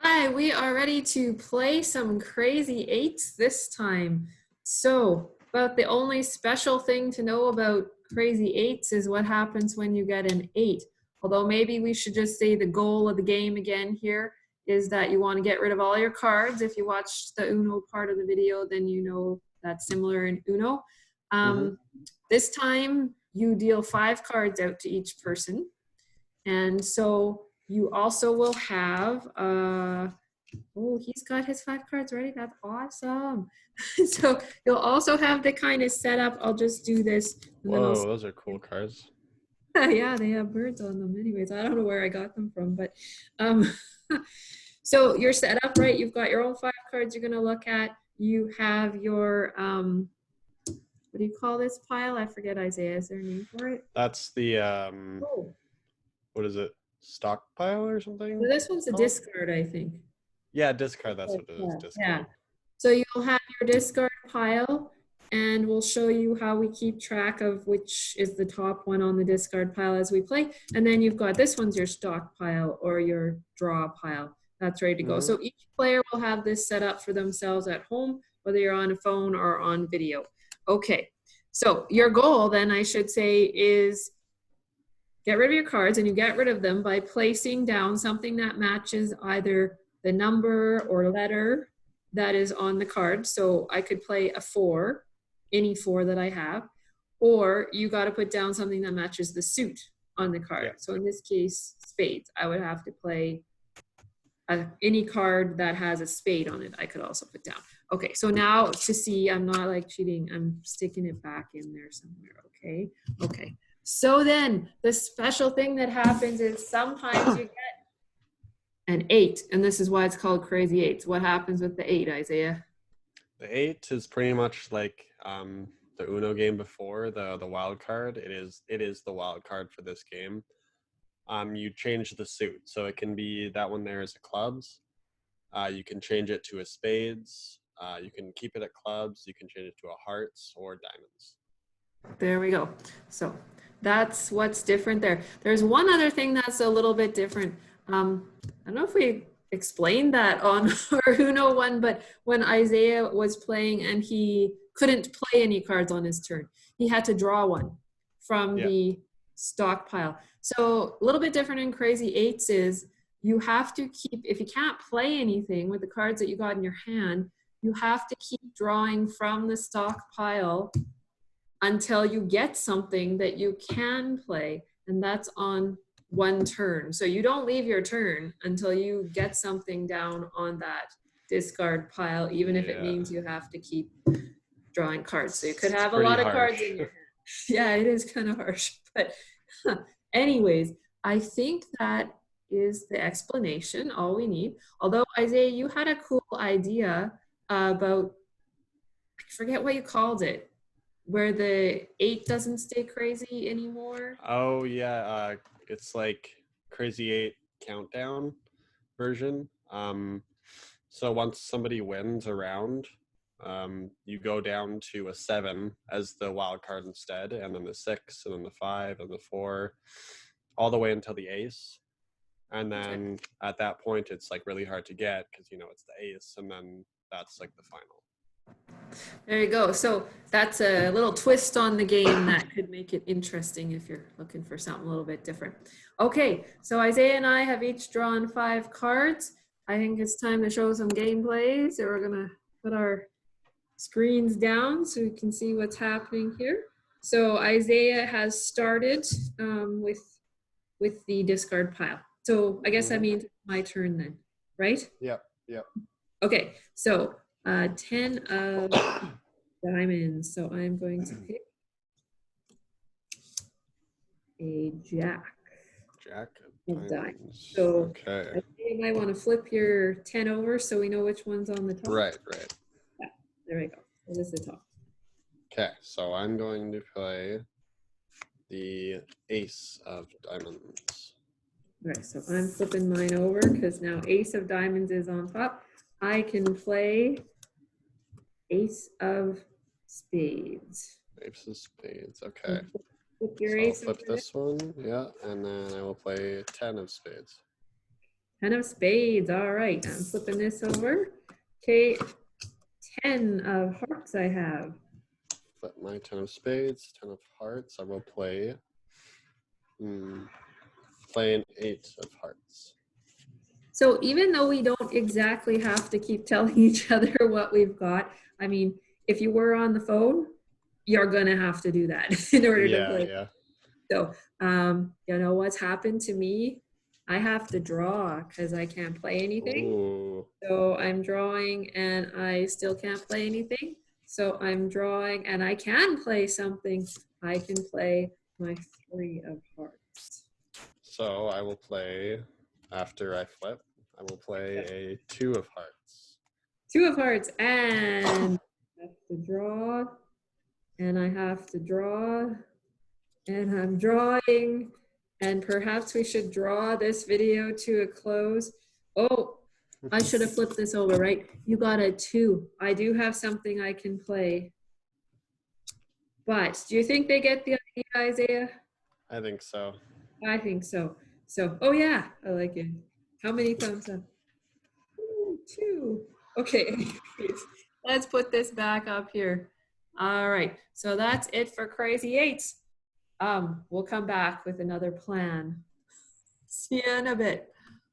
Hi, we are ready to play some crazy eights this time. So, about the only special thing to know about crazy eights is what happens when you get an eight. Although maybe we should just say the goal of the game again here is that you want to get rid of all your cards. If you watched the Uno part of the video, then you know that's similar in Uno. Um, This time you deal 5 cards out to each person. And so you also will have oh, he's got his 5 cards ready. That's awesome. So you'll also have the kind of setup. I'll just do this. And then Whoa, those are cool cards. yeah, they have birds on them anyways. I don't know where I got them from, but um, so you're set up, right? You've got your own 5 cards you're going to look at. You have your, what do you call this pile? I forget, Isaiah. Is there a name for it? That's the Oh, what is it? Stockpile or something? so this one's a called? discard, I think. Yeah, discard. That's what it is. Yeah. Discard. So you'll have your discard pile, and we'll show you how we keep track of which is the top one on the discard pile as we play. And then you've got this one's your stock pile or your draw pile. That's ready to go. So each player will have this set up for themselves at home, whether you're on a phone or on video. Okay. So your goal then, I should say, is get rid of your cards, and you get rid of them by placing down something that matches either the number or letter that is on the card. So I could play a 4, any 4 that I have, or you got to put down something that matches the suit on the card. Yeah. So in this case, spades. I would have to play any card that has a spade on it. I could also put down. Okay, so now to see, I'm not like cheating. I'm sticking it back in there somewhere. Okay, okay. So then the special thing that happens is sometimes you get an 8, and this is why it's called crazy eights. What happens with the 8, Isaiah? The 8 is pretty much like the Uno game before the wild card. It is the wild card for this game. You change the suit, so it can be that one there is a clubs. You can change it to a spades. You can keep it at clubs. You can change it to a hearts or diamonds. There we go. So that's what's different there. There's one other thing that's a little bit different. I don't know if we explained that on our Uno one, but when Isaiah was playing and he couldn't play any cards on his turn, he had to draw one from the stockpile. So a little bit different in Crazy Eights is you have to keep, if you can't play anything with the cards that you got in your hand, you have to keep drawing from the stockpile until you get something that you can play, and that's on one turn. So you don't leave your turn until you get something down on that discard pile, even if it means you have to keep drawing cards. So you could have a lot of cards in your hand. Yeah, it is kind of harsh. But anyways, I think that is the explanation, all we need. Although, Isaiah, you had a cool idea about, I forget what you called it, where the 8 doesn't stay crazy anymore. Oh yeah, it's like Crazy 8 countdown version. So once somebody wins a round, you go down to a 7 as the wild card instead, and then the 6, and then the 5, and the 4, all the way until the ace. And then at that point, it's like really hard to get because it's the ace, and then that's like the final. There you go. So that's a little twist on the game that could make it interesting if you're looking for something a little bit different. Okay, so Isaiah and I have each drawn 5 cards. I think it's time to show some gameplay. So we're gonna put our screens down so we can see what's happening here. So Isaiah has started with the discard pile. So I guess that means it's my turn then, right? Yep. Okay, so 10 of diamonds. So I'm going to pick a jack. Jack of diamonds. So okay. You might want to flip your 10 over so we know which one's on the top. Right. Yeah, there we go. So this is the top. Okay, so I'm going to play the ace of diamonds. All right, so I'm flipping mine over because now ace of diamonds is on top. I can play ace of spades. Ace of spades, okay. Flip your so ace I'll flip this one, yeah, and then I will play 10 of spades. 10 of spades. All right, I'm flipping this over. Okay, 10 of hearts I have. Flip my 10 of spades, 10 of hearts. I will play. Play an 8 of hearts. So even though we don't exactly have to keep telling each other what we've got, I mean, if you were on the phone, you're gonna have to do that in order to play. Yeah. So, you know what's happened to me? I have to draw because I can't play anything. Ooh. So I'm drawing and I still can't play anything. So I'm drawing and I can play something. I can play my 3 of hearts. So I will play, after I flip, I will play a 2 of hearts. 2 of hearts and I have to draw and I have to draw and I'm drawing and perhaps we should draw this video to a close. Oh, I should have flipped this over, right? You got a 2. I do have something I can play. But do you think they get the idea, Isaiah? I think so. I think so. So, oh yeah, I like it. How many thumbs up? Ooh, 2. Okay, let's put this back up here. All right, so that's it for Crazy Eights. We'll come back with another plan. See you in a bit.